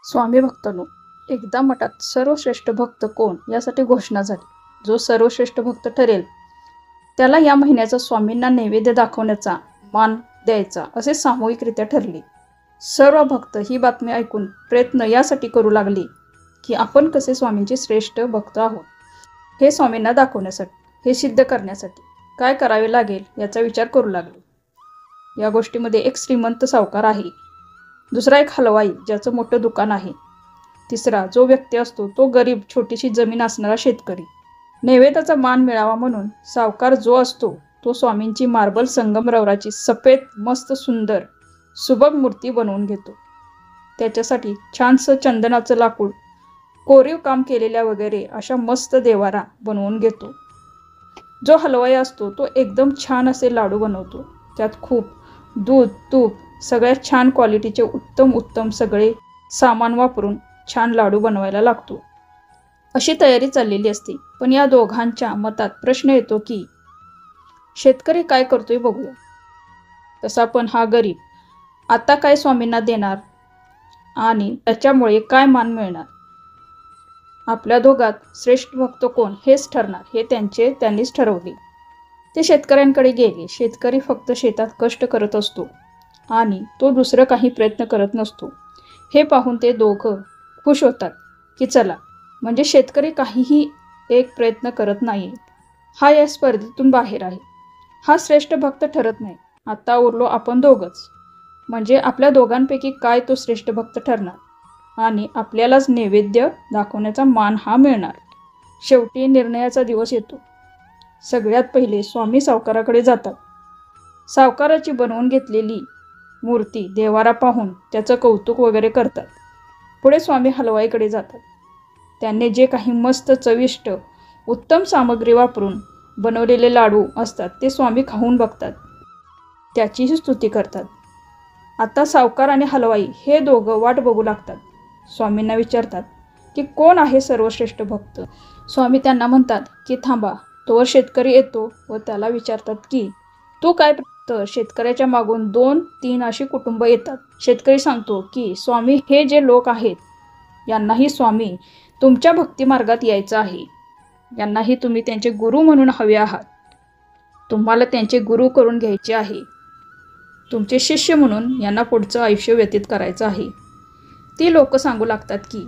स्वामी भक्तांनो, एकदा मठात सर्वश्रेष्ठ भक्त कोण यासाठी घोषणा झाली. जो सर्वश्रेष्ठ भक्त ठरेल त्याला या महिन्याचा स्वामींना नैवेद्य दाखवण्याचा मान द्यायचा असे सामूहिकरित्या ठरले. सर्व भक्त ही बातमी ऐकून प्रयत्न यासाठी करू लागले की आपण कसे स्वामींचे श्रेष्ठ भक्त आहोत हे स्वामींना दाखवण्यासाठी, हे सिद्ध करण्यासाठी काय करावे लागेल याचा विचार करू लागले. या गोष्टीमध्ये एक श्रीमंत सावकार आहे, दुसरा एक हलवाई ज्याचं मोठं दुकान आहे, तिसरा जो व्यक्ती असतो तो गरीब छोटीशी जमीन असणारा शेतकरी. नैवेद्याचा मान मिळावा म्हणून सावकार जो असतो तो स्वामींची मार्बल संगमरवराची सफेद मस्त सुंदर सुबक मूर्ती बनवून घेतो. त्याच्यासाठी छानसं चंदनाचं लाकूड, कोरीव काम केलेल्या वगैरे अशा मस्त देवारा बनवून घेतो. जो हलवाई असतो तो एकदम छान असे लाडू बनवतो. त्यात खूप दूध, तूप, सगळ्यात छान क्वालिटीचे उत्तम सगळे सामान वापरून छान लाडू बनवायला लागतो. अशी तयारी चाललेली असते. पण या दोघांच्या मतात प्रश्न येतो की शेतकरी काय करतोय बघूया. तसा पण हा गरीब आता काय स्वामींना देणार आणि त्याच्यामुळे काय मान मिळणार. आपल्या दोघात श्रेष्ठ भक्त कोण हेच ठरणार हे त्यांनीच ठरवले. ते शेतकऱ्यांकडे गेले. शेतकरी फक्त शेतात कष्ट करत असतो आणि तो दुसरं काही प्रयत्न करत नसतो. हे पाहून ते दोघं खुश होतात की चला, म्हणजे शेतकरी काहीही एक प्रयत्न करत नाही, हा या स्पर्धेतून बाहेर आहे, हा श्रेष्ठ भक्त ठरत नाही. आता उरलो आपण दोघंच, म्हणजे आपल्या दोघांपैकी काय तो श्रेष्ठ भक्त ठरणार आणि आपल्यालाच नैवेद्य दाखवण्याचा मान हा मिळणार. शेवटी निर्णयाचा दिवस येतो. सगळ्यात पहिले स्वामी सावकाराकडे जातात. सावकाराची बनवून घेतलेली मूर्ती देवारा पाहून त्याचं कौतुक वगैरे करतात. पुढे स्वामी हलवाईकडे जातात. त्यांनी जे काही मस्त चविष्ट उत्तम सामग्री वापरून बनवलेले लाडू असतात ते स्वामी खाऊन बघतात, त्याचीही स्तुती करतात. आता सावकार आणि हलवाई हे दोघं वाट बघू लागतात. स्वामींना विचारतात की कोण आहे सर्वश्रेष्ठ भक्त. स्वामी त्यांना म्हणतात की थांबा. तोवर शेतकरी येतो व त्याला विचारतात की तू काय. तर शेतकऱ्याच्या मागून 2-3 अशी कुटुंब येतात. शेतकरी सांगतो की स्वामी हे जे लोक आहेत यांनाही स्वामी तुमच्या भक्ती मार्गात यायचं आहे. यांनाही तुम्ही त्यांचे गुरु म्हणून हवे आहात. तुम्हाला त्यांचे गुरु करून घ्यायचे आहे. तुमचे शिष्य म्हणून यांना पुढचं आयुष्य व्यतीत करायचं आहे. ती लोक सांगू लागतात की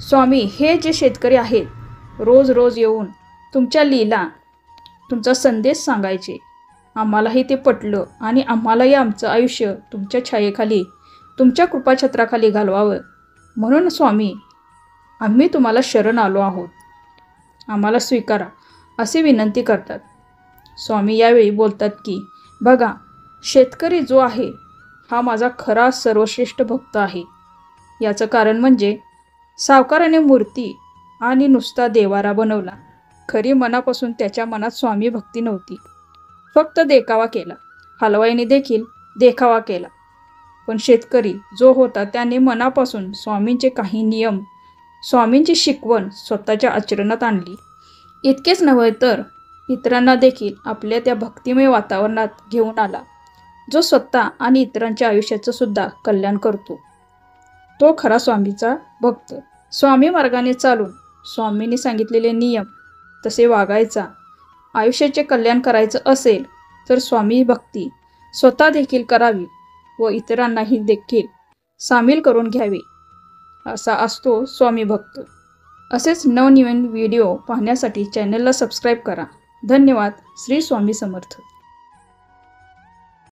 स्वामी हे जे शेतकरी आहेत रोज येऊन तुमच्या लीला, तुमचा संदेश सांगायचे. आम्हालाही ते पटलं आणि आम्हालाही आमचं आयुष्य तुमच्या छायेखाली, तुमच्या कृपाछत्राखाली घालवावं म्हणून स्वामी आम्ही तुम्हाला शरण आलो आहोत. आम्हाला स्वीकारा अशी विनंती करतात. स्वामी यावेळी बोलतात की बघा, शेतकरी जो आहे हा माझा खरा सर्वश्रेष्ठ भक्त आहे. याचं कारण म्हणजे सावकाराने मूर्ती आणि नुसता देवारा बनवला. खरी मनापासून त्याच्या मनात स्वामी भक्ती नव्हती, फक्त देखावा केला. हलवाईने देखील देखावा केला. पण शेतकरी जो होता त्याने मनापासून स्वामींचे काही नियम, स्वामींची शिकवण स्वतःच्या आचरणात आणली. इतकेच नव्हे तर इतरांना देखील आपल्या त्या भक्तिमय वातावरणात घेऊन आला, जो स्वतः आणि इतरांच्या आयुष्याचं सुद्धा कल्याण करतो. तो खरा स्वामीचा भक्त. स्वामी मार्गाने चालून स्वामींनी सांगितलेले नियम तसे वागायचा. आयुष्याचे कल्याण करायचं असेल तर स्वामी भक्ती स्वतः देखील करावी व इतरांनाही देखील सामील करून घ्यावे, असा असतो स्वामी भक्त. असेच नवनवीन व्हिडिओ पाहण्यासाठी चॅनलला सबस्क्राईब करा. धन्यवाद. श्री स्वामी समर्थ.